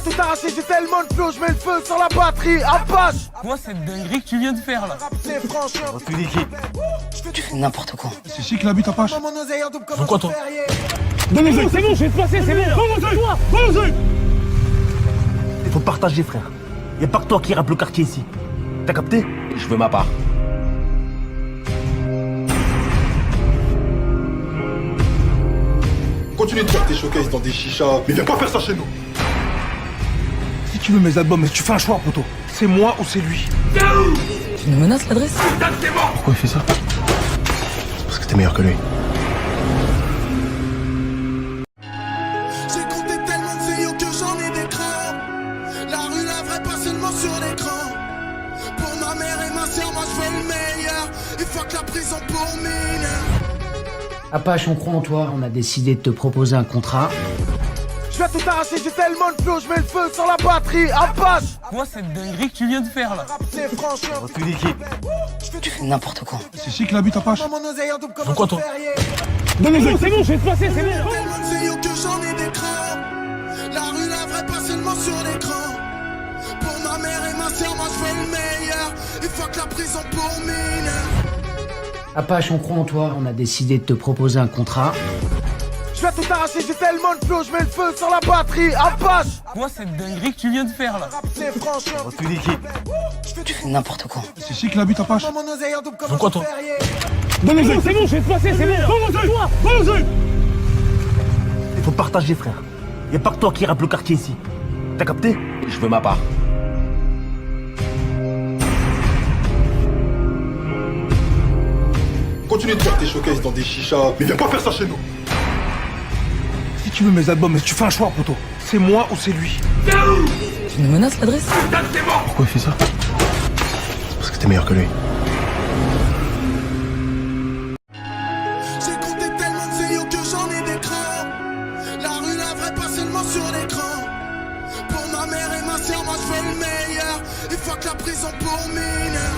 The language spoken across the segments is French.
Tout arraché, j'ai tellement de flow, je mets le feu sur la batterie, Apache. Quoi cette dinguerie que tu viens de faire là? C'est franchement. Tu dis qui? Tu fais n'importe quoi. C'est chic la bite Apache. Pourquoi toi? Donne les C'est bon, je vais te passer, c'est bon. Il faut partager, frère. Y'a pas que toi qui rappe le quartier ici. T'as capté? Je veux ma part. Continue de faire tes showcases dans des chichas, mais viens pas faire ça chez nous. Si tu veux mes albums, mais tu fais un choix, poto. C'est moi ou c'est lui. Tu me menaces l'adresse? Pourquoi il fait ça? Parce que t'es meilleur que lui. J'ai compté tellement de CEO que j'en ai des crans. La rue, la vraie, pas seulement sur l'écran. Pour ma mère et ma soeur, moi je fais le meilleur. Il faut que la prison pour mineur. Apache, on croit en toi, on a décidé de te proposer un contrat. Je vais tout arracher, j'ai tellement de flow, je mets le feu sur la batterie, Apache. Quoi cette dinguerie que tu viens de faire là? C'est franchement. Tu dis qui? Tu fais n'importe quoi. C'est chic la bite Apache. Pourquoi toi? C'est bon, je vais te passer, c'est bon. Tellement de CEO que j'en ai des crans. La rue, la vraie, pas seulement sur l'écran. Pour ma mère et ma soeur, moi je fais le meilleur. Il faut que la prison pour mineur. Apache, on croit en toi, on a décidé de te proposer un contrat. Je vais tout arracher, j'ai tellement de flow, je mets le feu sur la batterie, Apache. Quoi cette dinguerie que tu viens de faire là? C'est franchement. Tu dis qui? Tu fais n'importe quoi. C'est chic la bite Apache. Pourquoi toi? C'est bon, je vais te passer, c'est bon. Il faut partager, frère. Y'a pas que toi qui rappe le quartier ici. T'as capté? Je veux ma part. Continue de faire tes showcases dans des chichas, mais viens pas faire ça chez nous. Si tu veux mes albums, mais tu fais un choix, poto. C'est moi ou c'est lui. Tu me menaces l'adresse? Pourquoi il fait ça? Parce que t'es meilleur que lui. J'ai compté tellement de CEO que j'en ai des crans. La rue, la vraie, pas seulement sur l'écran. Pour ma mère et ma soeur, moi je fais le meilleur. Il faut que la prison pour mineur.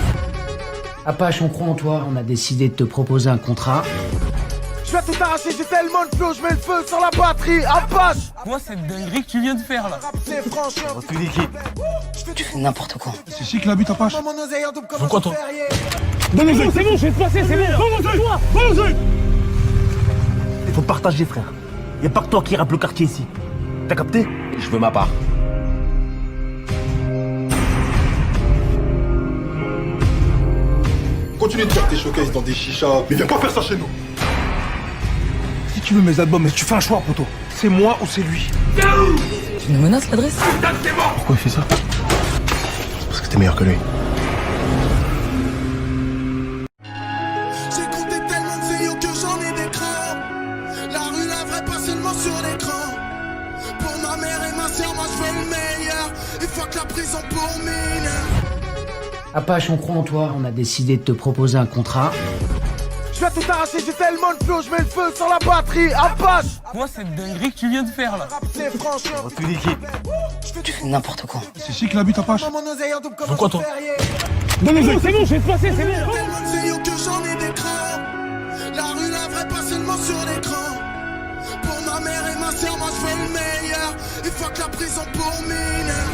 Apache, on croit en toi, on a décidé de te proposer un contrat. Je vais tout arracher, j'ai tellement de flow, je mets le feu sur la batterie, Apache. Quoi cette dinguerie que tu viens de faire là? C'est franchement. Tu dis qui? Tu fais n'importe quoi. C'est chic la bite Apache. Pourquoi toi? C'est bon, je vais te passer, c'est bon. Il faut partager, frère. Y'a pas que toi qui rappe le quartier ici. T'as capté? Je veux ma part. Continue de faire tes showcases dans des chichas, mais viens pas faire ça chez nous. Si tu veux mes albums, mais tu fais un choix, poto. C'est moi ou c'est lui. Tu me menaces l'adresse? Pourquoi il fait ça? Parce que t'es meilleur que lui. J'ai compté tellement de CEO que j'en ai des crans. La rue, la vraie, pas seulement sur l'écran. Pour ma mère et ma soeur, moi je fais le meilleur. Il faut que la prison pour mineur. Apache, on croit en toi, on a décidé de te proposer un contrat. Je vais tout arracher, j'ai tellement de flow, je mets le feu sur la batterie, Apache. Quoi cette dinguerie que tu viens de faire là? C'est franchement. Tu dis qui? Tu fais n'importe quoi. C'est chic la bite Apache. Pourquoi toi? C'est bon, je vais te passer, c'est bon. Tellement de CEO que j'en ai des crans. La rue, la vraie, pas seulement sur l'écran. Pour ma mère et ma soeur, moi je fais le meilleur. Il faut que la prison pour mineur.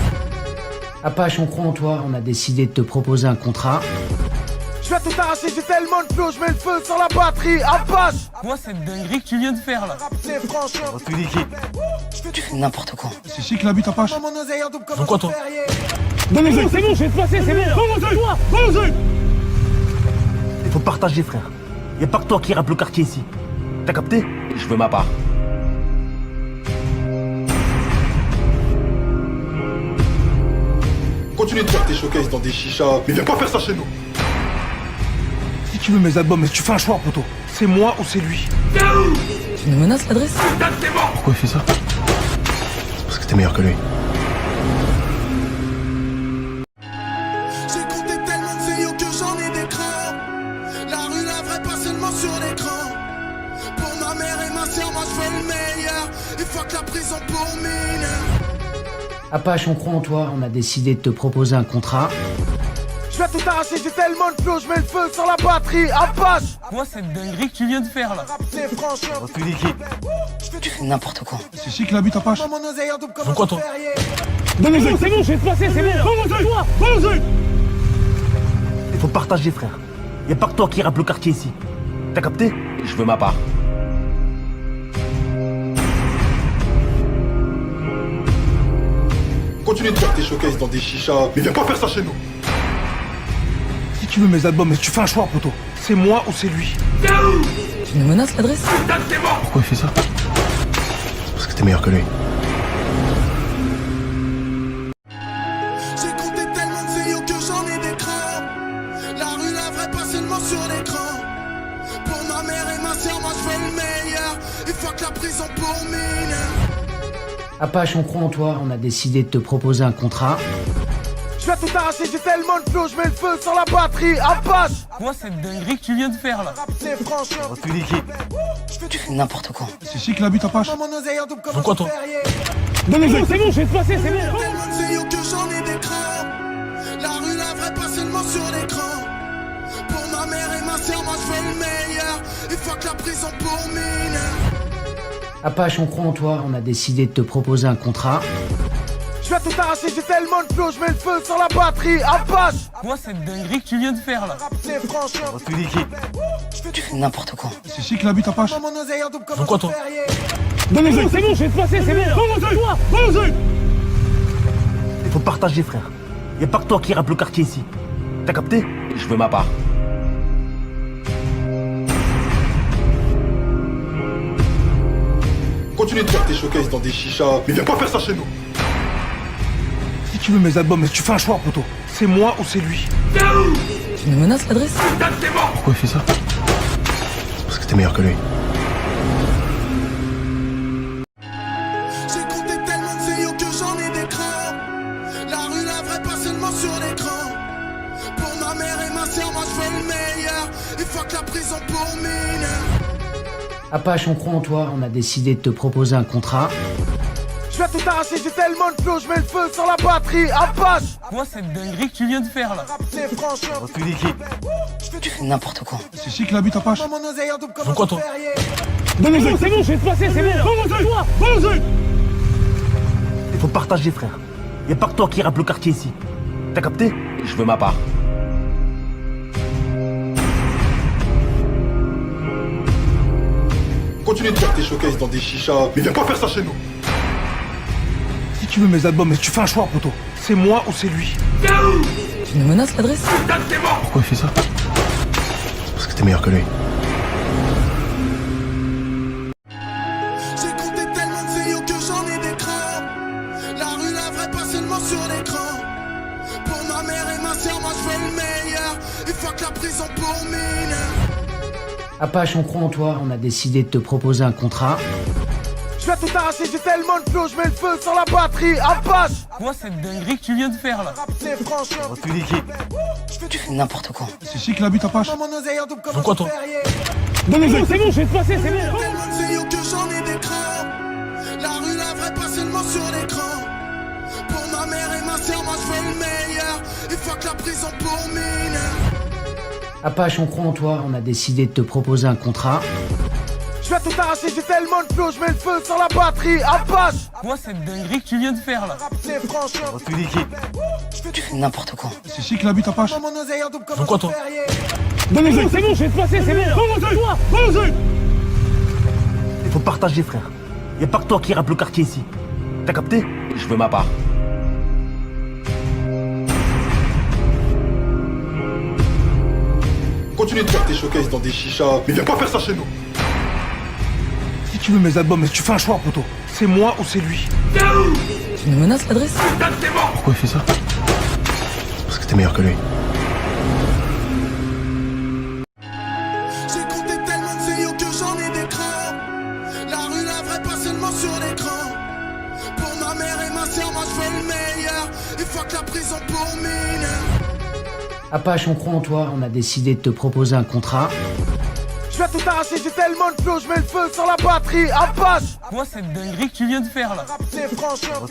Apache, on croit en toi, on a décidé de te proposer un contrat. Je vais tout arracher, j'ai tellement de flow, je mets le feu sur la batterie, Apache. Quoi cette dinguerie que tu viens de faire là? C'est franchement. Tu dis qui? Tu fais n'importe quoi. C'est chic la bite Apache. Pourquoi toi? C'est bon, je vais te passer, c'est bon. Il faut partager, frère. Y'a pas que toi qui rappe le quartier ici. T'as capté? Je veux ma part. Continue de faire tes showcases dans des chichas, mais viens pas faire ça chez nous. Si tu veux mes albums, mais tu fais un choix, poto. C'est moi ou c'est lui. Tu me menaces l'adresse? Pourquoi il fait ça? Parce que t'es meilleur que lui. J'ai compté tellement de CEO que j'en ai des crans. La rue, la vraie, pas seulement sur l'écran. Pour ma mère et ma soeur, moi je fais le meilleur. Il faut que la prison pour mineur. Apache, on croit en toi, on a décidé de te proposer un contrat. Je vais tout arracher, j'ai tellement de flow, je mets le feu sur la batterie, Apache. Quoi cette dinguerie que tu viens de faire là? C'est franchement. Tu dis qui? Tu fais n'importe quoi. C'est chic la bite Apache. Pourquoi toi? Donnez-le. C'est bon, je vais te passer, c'est bon. Toi, vas-y. Il faut partager, frère. Y a pas que toi qui rappe le quartier ici. T'as capté? Je veux ma part. Continue de faire tes showcases dans des chichas, mais viens pas faire ça chez nous. Si tu veux mes albums, mais tu fais un choix, poteau. C'est moi ou c'est lui. Tu me menaces l'adresse? Pourquoi il fait ça? Parce que t'es meilleur que lui. J'ai compté tellement de zéyo que j'en ai des crabes. La rue, la vraie, pas seulement sur l'écran. Pour ma mère et ma soeur, moi je fais le meilleur. Il faut que la prison pour mineurs. Apache, on croit en toi, on a décidé de te proposer un contrat. Je vais tout arracher, j'ai tellement de flow, je mets le feu sur la batterie. Apache! Quoi cette dinguerie que tu viens de faire là? C'est franchement. Tu fais n'importe quoi. C'est chic la bute, Apache. Mon oseille en double comme Pourquoi toi? Donnez-le. C'est bon, je vais te passer, c'est bon. Tellement de zéyo que j'en ai des crabes. La rue, la vraie, pas seulement sur l'écran. Pour ma mère et ma soeur, moi je fais le meilleur. Il faut que la prison pour mineurs. Apache, on croit en toi, on a décidé de te proposer un contrat. Je vais tout arracher, j'ai tellement de flow, je mets le feu sur la batterie. Apache! Quoi cette dinguerie que tu viens de faire là? C'est franchement. Tu fais n'importe quoi. C'est chic la bute, Apache. Mon oseille en double comme Pourquoi toi? Donnez-le. C'est bon, je vais te passer, c'est bon. Toi, vas-y. Il faut partager, frère. Y a pas que toi qui rappe le quartier ici. T'as capté? Je veux ma part. Continue de faire tes showcases dans des chichas, mais viens pas faire ça chez nous. Si tu veux mes albums, mais tu fais un choix, poteau. C'est moi ou c'est lui. Tu me menaces l'adresse? Pourquoi il fait ça? Parce que t'es meilleur que lui. J'ai compté tellement de zéyo que j'en ai des crabes. La rue, la vraie, pas seulement sur l'écran. Pour ma mère et ma soeur, moi je fais le meilleur. Il faut que la prison pour mineurs. Apache, on croit en toi, on a décidé de te proposer un contrat. Je vais tout arracher, j'ai tellement de flow, je mets le feu sur la batterie. Apache! Quoi cette dinguerie que tu viens de faire là? C'est franchement. Tu fais n'importe quoi. C'est chic la bute, Apache. Mon oseille en double comme Pourquoi toi? Donnez-le. C'est bon, je vais te passer, c'est bon. Toi, vas-y. Il faut partager, frère. Y a pas que toi qui rappe le quartier ici. T'as capté? Je veux ma part. Continue de faire tes showcases dans des chichas, mais viens pas faire ça chez nous. Si tu veux mes albums, mais tu fais un choix, poteau. C'est moi ou c'est lui. Tu me menaces l'adresse? Pourquoi il fait ça? Parce que t'es meilleur que lui. J'ai compté tellement de zéyo que j'en ai des crabes. La rue, la vraie, pas seulement sur l'écran. Pour ma mère et ma soeur, moi je fais le meilleur. Il faut que la prison pour mineurs. Apache, on croit en toi, on a décidé de te proposer un contrat. Je vais tout arracher, j'ai tellement de flow, je mets le feu sur la batterie. Apache! Quoi cette dinguerie que tu viens de faire là? C'est franchement. Tu fais n'importe quoi. C'est chic la bute, Apache. Mon oseille en double comme Pourquoi toi? Donnez-le. C'est bon, je vais te passer, c'est bon. Tellement de zéyo que j'en ai des crabes. La rue, la vraie, pas seulement sur l'écran. Pour ma mère et ma soeur, moi je fais le meilleur. Il faut que la prison pour mineurs. Apache, on croit en toi, on a décidé de te proposer un contrat. Je vais tout arracher, j'ai tellement de flow, je mets le feu sur la batterie. Apache! Quoi cette dinguerie que tu viens de faire là? C'est franchement. Tu fais n'importe quoi. C'est chic la bute, Apache. Mon oseille en double comme Pourquoi toi? Donnez-le. C'est bon, je vais te passer, c'est bon. Toi, vas-y. Il faut partager, frère. Y a pas que toi qui rappe le quartier ici. T'as capté? Je veux ma part. Continue de faire tes showcases dans des chichas, mais viens pas faire ça chez nous. Si tu veux mes albums, mais tu fais un choix, poteau. C'est moi ou c'est lui. Tu me menaces l'adresse? Pourquoi il fait ça? Parce que t'es meilleur que lui. J'ai compté tellement de zéyo que j'en ai des crabes. La rue, la vraie, pas seulement sur l'écran. Pour ma mère et ma soeur, moi je fais le meilleur. Il faut que la prison pour mineurs. Apache, on croit en toi, on a décidé de te proposer un contrat. Je vais tout arracher, j'ai tellement de flow, je mets le feu sur la batterie. Apache! Quoi cette dinguerie que tu viens de faire là? C'est franchement.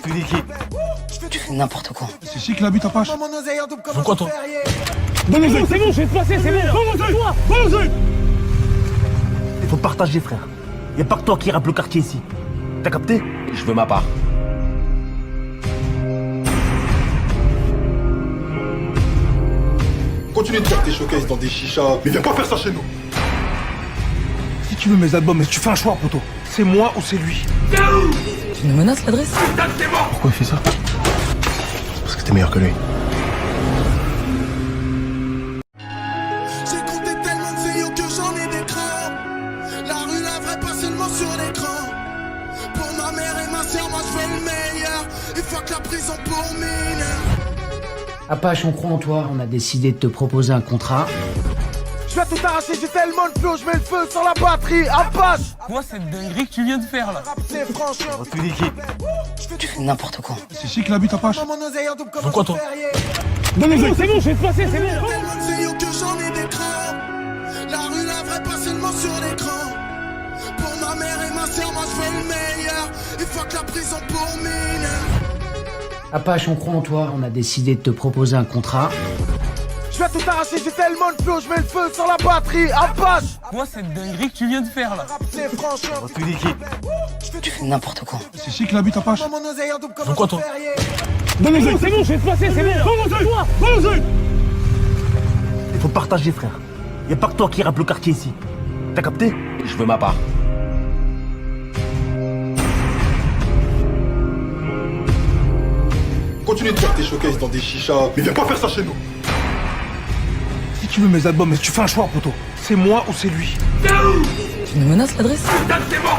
Tu fais n'importe quoi. C'est chic la bute, Apache. Mon oseille en double comme Pourquoi toi? Donnez-le. C'est bon, je vais te passer, c'est bon. Toi, vas-y. Il faut partager, frère. Y a pas que toi qui rappe le quartier ici. T'as capté? Je veux ma part. Continue de faire tes showcases dans des chichas, mais viens pas faire ça chez nous. Si tu veux mes albums, mais tu fais un choix, poto. C'est moi ou c'est lui. Tu me menaces l'adresse? Pourquoi il fait ça? Parce que t'es meilleur que lui. J'ai compté tellement de CEO que j'en ai des crans. La rue, la vraie, pas seulement sur l'écran. Pour ma mère et ma soeur, moi je fais le meilleur. Il faut que la prison pour mineurs. Apache, on croit en toi, on a décidé de te proposer un contrat. Je vais tout arracher, j'ai tellement de flow, je mets le feu sur la batterie. Apache! Moi, cette dinguerie que tu viens de faire là. C'est franchement. Tu fais n'importe quoi. C'est chic la bite Apache. Mon oseille en double comme Pourquoi toi? Donne-les, c'est bon, je vais te passer, c'est bon. Tellement de CEO que j'en ai des crans. La rue, la vraie, pas seulement sur l'écran. Pour ma mère et ma soeur, moi je fais le meilleur. Il faut que la prison pour mineurs. Apache, on croit en toi, on a décidé de te proposer un contrat. Je vais tout arracher, j'ai tellement de flow, je mets le feu sur la batterie. Apache! Moi, cette dinguerie que tu viens de faire là. C'est franchement. Tu fais n'importe quoi. C'est chic la bite Apache. Mon oseille en double comme Pourquoi toi? Donne-les, c'est bon, je vais te passer, c'est bon. Toi, vas-y. Il faut partager, frère. Y a pas que toi qui rappe le quartier ici. T'as capté? Je veux ma part. Continue de faire tes showcases dans des chichas, mais viens pas faire ça chez nous. Si tu veux mes albums, mais tu fais un choix, poto. C'est moi ou c'est lui. Tu me menaces l'adresse?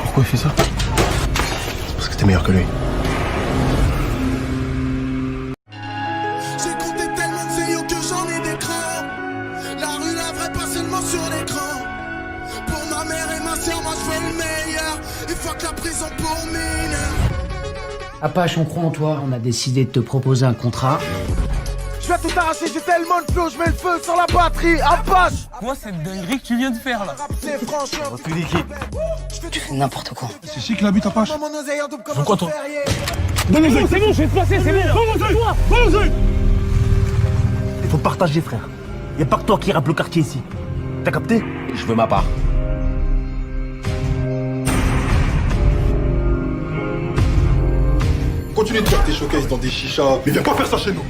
Pourquoi il fait ça? Parce que t'es meilleur que lui. J'ai compté tellement de CEO que j'en ai des crans. La rue, la vraie, pas seulement sur l'écran. Pour ma mère et ma soeur, moi je fais le meilleur. Il faut que la prison pour mineurs. Apache, on croit en toi, on a décidé de te proposer un contrat. Je vais tout arracher, j'ai tellement de flow, je mets le feu sur la batterie. Apache! Moi, cette dinguerie que tu viens de faire là. C'est franchement. Tu fais n'importe quoi. C'est chic la bite Apache. Mon oseille en double comme Pourquoi toi? Donne-les, c'est bon, je vais te passer, c'est bon. Toi, vas-y. Il faut partager, frère. Y a pas que toi qui rappe le quartier ici. T'as capté? Je veux ma part. Continue de faire tes showcases dans des chichas, mais viens pas faire ça chez nous.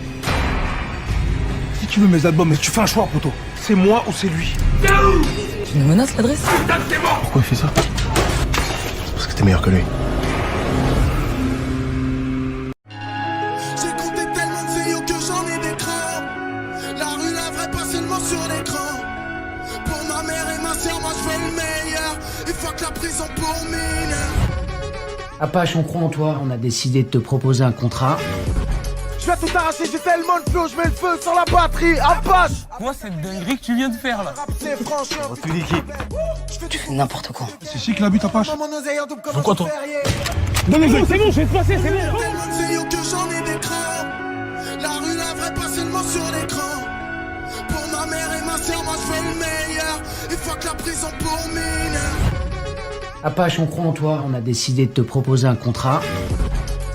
Si tu veux mes albums, mais tu fais un choix, poto. C'est moi ou c'est lui. Tu me menaces l'adresse? Pourquoi il fait ça? Parce que t'es meilleur que lui. J'ai compté tellement de CEO que j'en ai des crans. La rue, la vraie, pas seulement sur l'écran. Pour ma mère et ma soeur, moi je fais le meilleur. Il faut que la prison pour mineurs. Apache, on croit en toi, on a décidé de te proposer un contrat. Je vais tout arracher, j'ai tellement de flow, je mets le feu sur la batterie. Apache! Moi, cette dinguerie que tu viens de faire là. C'est franchement. Tu fais n'importe quoi. C'est chic la bite Apache. Mon oseille en double comme Pourquoi toi? Donne-les, c'est bon, je vais te passer, c'est bon. Tellement de CEO que j'en ai des crans. La rue, la vraie, pas seulement sur l'écran. Pour ma mère et ma soeur, moi je fais le meilleur. Il faut que la prison pour mineurs. Apache, on croit en toi, on a décidé de te proposer un contrat.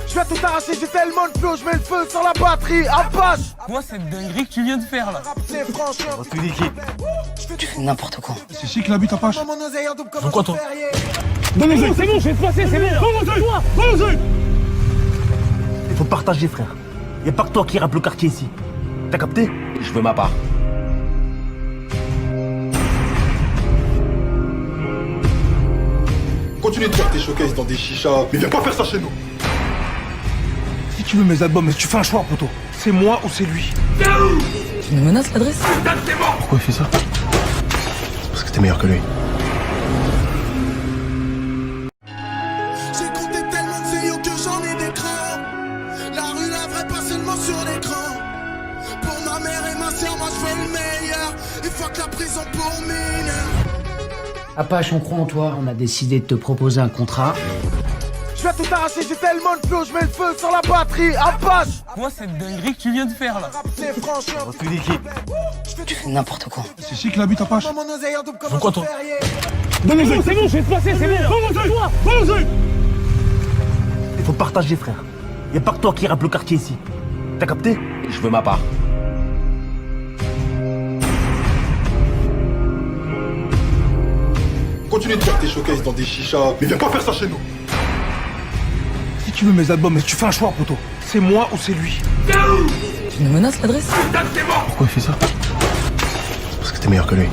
Je vais tout arracher, j'ai tellement de flow, je mets le feu sur la batterie. Apache! Moi, cette dinguerie que tu viens de faire là. C'est franchement. Tu fais n'importe quoi. C'est chic la bite Apache. Mon oseille en double comme Pourquoi toi? Donne-les, c'est bon, je vais te passer, c'est bon. Toi, vas-y. Il faut partager, frère. Y a pas que toi qui rappe le quartier ici. T'as capté? Je veux ma part. Continue de faire tes showcases dans des chichas, mais viens pas faire ça chez nous. Si tu veux mes albums, mais tu fais un choix, poto. C'est moi ou c'est lui. Tu me menaces l'adresse? Pourquoi il fait ça? Parce que t'es meilleur que lui. Tu me menaces l'adresse? Pourquoi il fait ça? Parce que t'es meilleur que lui. Apache, on croit en toi, on a décidé de te proposer un contrat. Il faut partager, frère. Y a pas que toi qui rappe le quartier ici. T'as capté? Je veux ma part. Tu me menaces l'adresse? Parce que t'es meilleur que lui. J'ai compté tellement de CEO que j'en ai des crans. La rue, la vraie, pas seulement sur l'écran. Pour ma mère et ma soeur, moi je fais le meilleur. Il faut que la prison pour mineurs. Apache, on croit en toi, on a décidé de te proposer un contrat. Je vais tout arracher, j'ai tellement de flow, je mets le feu sur la batterie. Apache! Moi, cette dinguerie que tu viens de faire là. C'est franchement. Tu fais n'importe quoi. C'est chic la bite Apache. Mon oseille en double comme Pourquoi toi? Donne-les, c'est bon, je vais te passer, c'est bon. Toi, vas-y. Il faut partager, frère. Y a pas que toi qui rappe le quartier ici. T'as capté? Je veux ma part. Continue de faire tes showcases dans des chichas, mais viens pas faire ça chez nous. Si tu veux mes albums, mais tu fais un choix, poto. C'est moi ou c'est lui. Tu me menaces l'adresse? Pourquoi il fait ça? t'es meilleur que lui.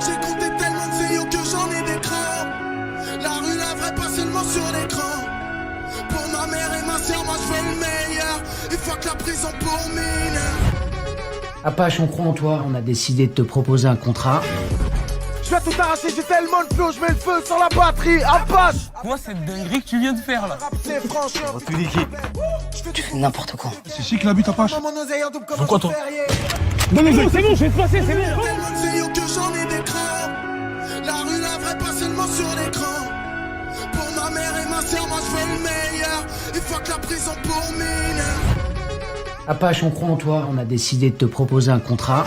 J'ai compté tellement de zéyo que j'en ai des crans. La rue, la vraie, pas seulement sur l'écran. Pour ma mère et ma soeur, moi je fais le meilleur. Il faut que la prison pour mineur. Apache, on croit en toi, on a décidé de te proposer un contrat. Je vais tout arracher, j'ai tellement de flow, je mets le feu sur la batterie. Apache. Quoi cette dinguerie que tu viens de faire là? C'est franchement. Tu fais n'importe quoi. C'est ici que la bute Apache. Mon oseille en double comme Pourquoi un toi ferrier. Non mais c'est bon, je vais te passer, c'est bon. Tellement de zéyo que j'en ai des crans. La rue, la vraie, pas seulement sur l'écran. Pour ma mère et ma soeur, moi je fais le meilleur. Il faut que la prison pour mineur. Apache, on croit en toi, on a décidé de te proposer un contrat.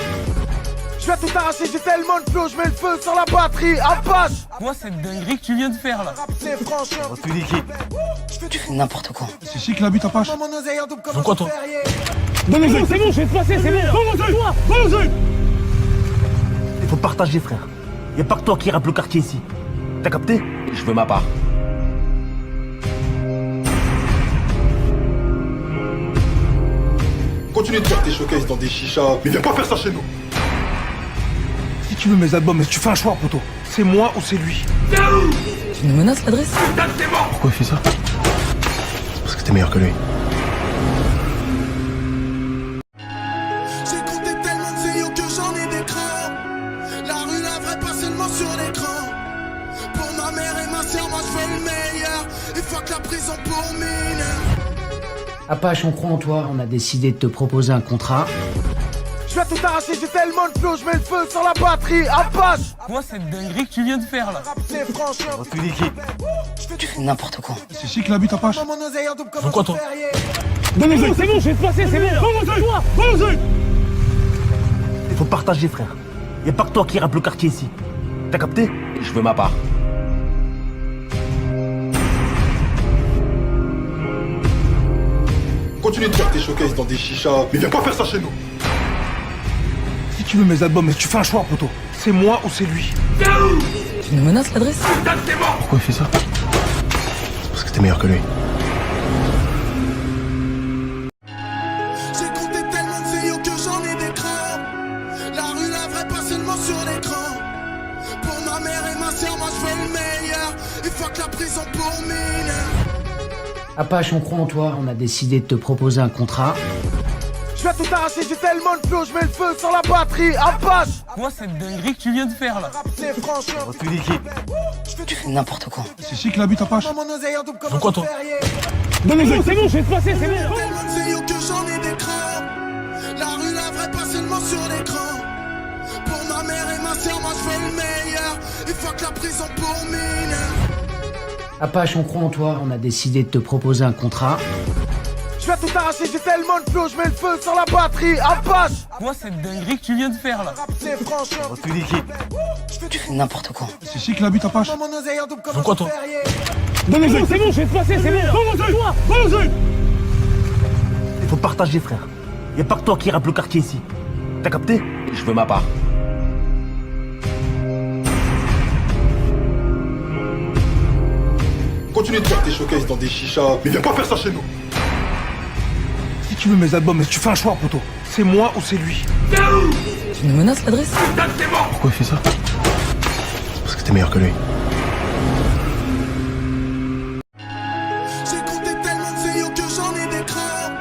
Je vais tout arracher, j'ai tellement de flow, je mets le feu sur la batterie. Apache. Quoi cette dinguerie que tu viens de faire là? C'est franchement. Tu fais n'importe quoi. C'est ici que la bute Apache. Mon oseille en double comme Pourquoi un toi ferrier. Non mais c'est bon, je vais te passer, c'est bon. Toi, Il faut partager, frère. Y a pas que toi qui rappe le quartier ici. T'as capté? Je veux ma part. Continue de faire tes showcases dans des chichas, mais viens pas faire ça chez nous. Si tu veux mes albums, mais tu fais un choix, poto. C'est moi ou c'est lui. Tu nous menaces l'adresse? Pourquoi il fait ça? Parce que t'es meilleur que lui. J'ai compté tellement de zéyo que j'en ai des crans. La rue, la vraie, pas seulement sur l'écran. Pour ma mère et ma soeur, moi je fais le meilleur. Il faut que la prison pour mineur. Apache, on croit en toi, on a décidé de te proposer un contrat. Je vais tout arracher, j'ai tellement de flow, je mets le feu sur la batterie. Apache. Quoi cette dinguerie que tu viens de faire là? C'est franchement. Tu fais n'importe quoi. C'est ici que la bute Apache. Mon oseille en double comme Pourquoi un toi ferrier. non mais c'est bon, je vais te passer, c'est bon. Toi, Il faut partager, frère. Y a pas que toi qui rappe le quartier ici. T'as capté? Je veux ma part. Continue de faire tes showcases dans des chichas, mais viens pas faire ça chez nous. Si tu veux mes albums, mais tu fais un choix, poto. C'est moi ou c'est lui. Tu nous menaces l'adresse? Pourquoi il fait ça? Parce que t'es meilleur que lui. J'ai compté tellement de zéyo que j'en ai des crans. La rue, la vraie, pas seulement sur l'écran. Pour ma mère et ma soeur, moi je fais le meilleur. Il faut que la prison pour mineur. Apache, on croit en toi, on a décidé de te proposer un contrat. Je vais tout arracher, j'ai tellement de flow, je mets le feu sur la batterie. Apache. Quoi cette dinguerie que tu viens de faire là? C'est franchement. Tu fais n'importe quoi. C'est ici que la bute Apache. Mon oseille en double comme Pourquoi un toi ferrier. non mais c'est bon, je vais te passer, c'est bon. Tellement de zéyo que j'en ai des crans. La rue, la vraie, pas seulement sur l'écran. Pour ma mère et ma soeur, moi je fais le meilleur. Il faut que la prison pour mineur. Apache, on croit en toi, on a décidé de te proposer un contrat. Je vais tout arracher, j'ai tellement de flow, je mets le feu sur la batterie. Apache. Quoi cette dinguerie que tu viens de faire là? C'est franchement. Tu fais n'importe quoi. C'est ici que la bute Apache. Mon oseille en double comme Pourquoi un toi ferrier. Non mais c'est bon, je vais te passer, c'est bon. Toi, Il faut partager, frère. Y a pas que toi qui rappe le quartier ici. T'as capté? Je veux ma part. Continue de faire tes showcases dans des chichas, mais viens pas faire ça chez nous. Si tu veux mes albums, mais tu fais un choix, poto. C'est moi ou c'est lui. Tu nous menaces l'adresse? Pourquoi il fait ça? Parce que t'es meilleur que lui. J'ai compté tellement de zéyo que j'en ai des crans.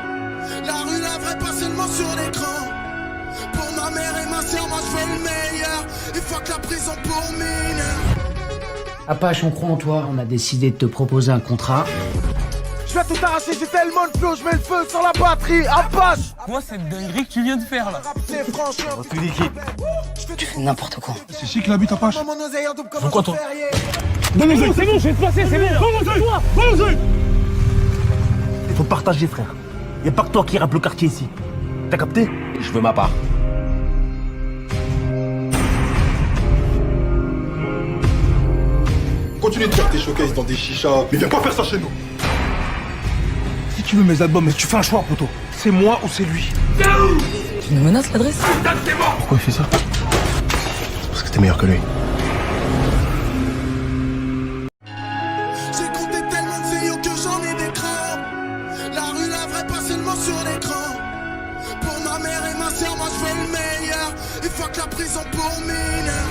La rue, la vraie, pas seulement sur l'écran. Pour ma mère et ma soeur, moi je fais le meilleur. Il faut que la prison pour mineur. Apache, on croit en toi, on a décidé de te proposer un contrat. Je vais tout arracher, j'ai tellement de flow, je mets le feu sur la batterie. Apache. Quoi cette dinguerie que tu viens de faire là? C'est franchement. Tu fais n'importe quoi. C'est ici que la bute Apache. Mon oseille en double comme Pourquoi un toi ferrier. non mais c'est bon, je vais te passer, c'est bon. Toi, Il faut partager, frère. Y a pas que toi qui rappe le quartier ici. T'as capté? Je veux ma part. Continue de faire tes showcases dans des chichas, mais viens pas faire ça chez nous. Si tu veux mes albums, mais tu fais un choix, poto. C'est moi ou c'est lui. Tu nous menaces l'adresse? Pourquoi il fait ça? Parce que t'es meilleur que lui. J'ai compté tellement de zéyo que j'en ai des crans. La rue, la vraie, pas seulement sur l'écran. Pour ma mère et sœur, moi je fais le meilleur. Et fuck la prison pour mineur.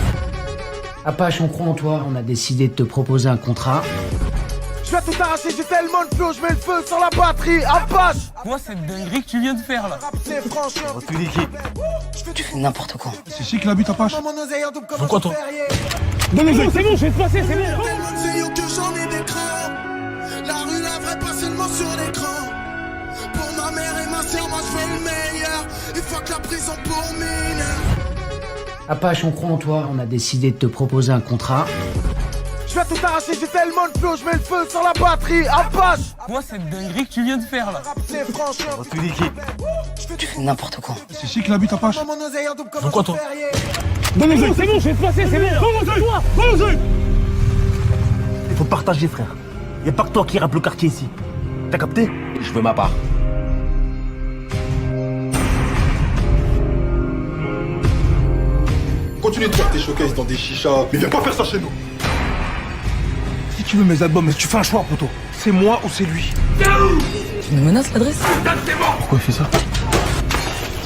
Apache, on croit en toi, on a décidé de te proposer un contrat. Je vais tout arracher, j'ai tellement de flow, je mets le feu sur la batterie. Apache. Quoi cette dinguerie que tu viens de faire là? C'est franchement. Tout liquide. Tu fais n'importe quoi. C'est qui la bute Apache? Mon oseille en double comme Pourquoi un toi ferrier. Non mais c'est bon, je vais te passer, c'est bon. Tellement de CEO que j'en ai des crans. La rue, la vraie, pas seulement sur l'écran. Pour ma mère et ma sœur, moi je fais le meilleur. Et fuck la prison pour mineur. Apache, on croit en toi, on a décidé de te proposer un contrat. Je vais tout arracher, j'ai tellement de flow, je mets le feu sur la batterie. Apache. Quoi cette dinguerie que tu viens de faire là? C'est franchement. Tout liquide. Tu fais n'importe quoi. C'est qui la bute Apache? Mon oseille en double comme Pourquoi un toi ferrier. Non mais c'est bon, je vais te passer, c'est bon. Toi, Il faut partager, frère. Y a pas que toi qui rappe le quartier ici. T'as capté? Je veux ma part. Continue de faire tes showcases dans des chichas, mais viens pas faire ça chez nous. Si tu veux mes albums, mais tu fais un choix, poto. C'est moi ou c'est lui. Tu nous menaces l'adresse? Pourquoi il fait ça?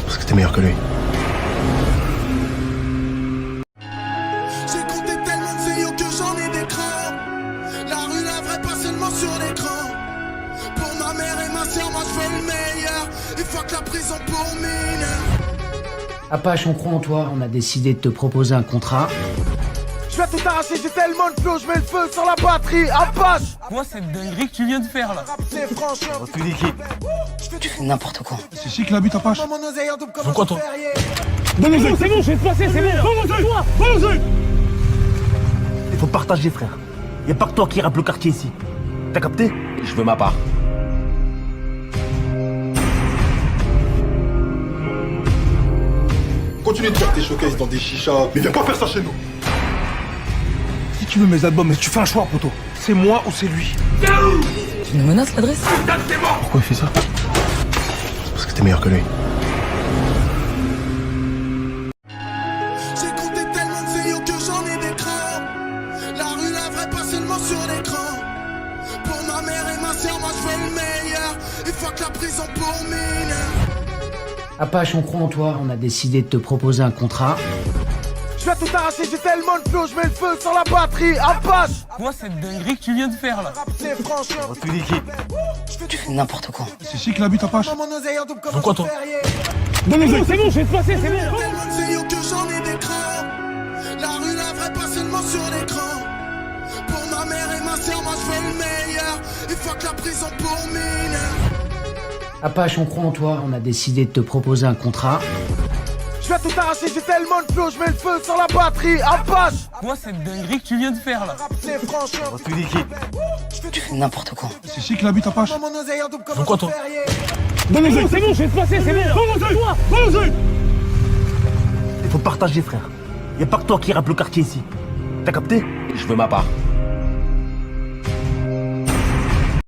Parce que t'es meilleur que lui. J'ai compté tellement de CEO que j'en ai des crans. La rue, la vraie, pas seulement sur l'écran. Pour ma mère et ma sœur, moi je fais le meilleur. Et fuck la prison pour mineur. Apache, on croit en toi, on a décidé de te proposer un contrat. Je vais tout arracher, j'ai tellement de flow, je mets le feu sur la batterie. Apache. Quoi cette dinguerie que tu viens de faire là? C'est franchement. Tout liquide. Tu fais n'importe quoi. C'est qui la bute Apache? Mon oseille en double comme Pourquoi un toi ferrier. non mais c'est bon, je vais te passer, c'est bon. Toi, Il faut partager, frère. Y a pas que toi qui rappe le quartier ici. T'as capté? Je veux ma part. Continue de faire tes showcases dans des chichas, mais viens pas faire ça chez nous. Si tu veux mes albums, mais tu fais un choix, poto. C'est moi ou c'est lui. Tu nous menaces l'adresse? Pourquoi il fait ça? Parce que t'es meilleur que lui. J'ai compté tellement de CEO que j'en ai des crans. La rue, la vraie, pas seulement sur l'écran. Pour ma mère et ma sœur, moi je fais le meilleur. Et fuck la prison pour mineur. Apache, on croit en toi, on a décidé de te proposer un contrat. Je vais tout arracher, j'ai tellement de flow, je mets le feu sur la batterie. Apache. Quoi cette dinguerie que tu viens de faire là? C'est franchement. Tout liquide. Tu fais n'importe quoi. C'est qui la bute Apache? Mon oseille en double comme Pourquoi un toi ferrier. non mais c'est bon, je vais te passer, c'est bon. Tellement de CEO que j'en ai des crans. La rue, la vraie, pas seulement sur l'écran. Pour ma mère et ma sœur, moi je fais le meilleur. Et fuck la prison pour mineur. Apache, on croit en toi, on a décidé de te proposer un contrat. Je vais tout arracher, j'ai tellement de flow, je mets le feu sur la batterie. Apache. Quoi cette dinguerie que tu viens de faire là? C'est franchement. Tout liquide. Tu fais n'importe quoi. C'est qui la bute Apache? Mon oseille en double comme Pourquoi un toi ferrier. Non mais c'est bon, je vais te passer, c'est bon. Toi, Il faut partager, frère. Y a pas que toi qui rappe le quartier ici. T'as capté? Je veux ma part.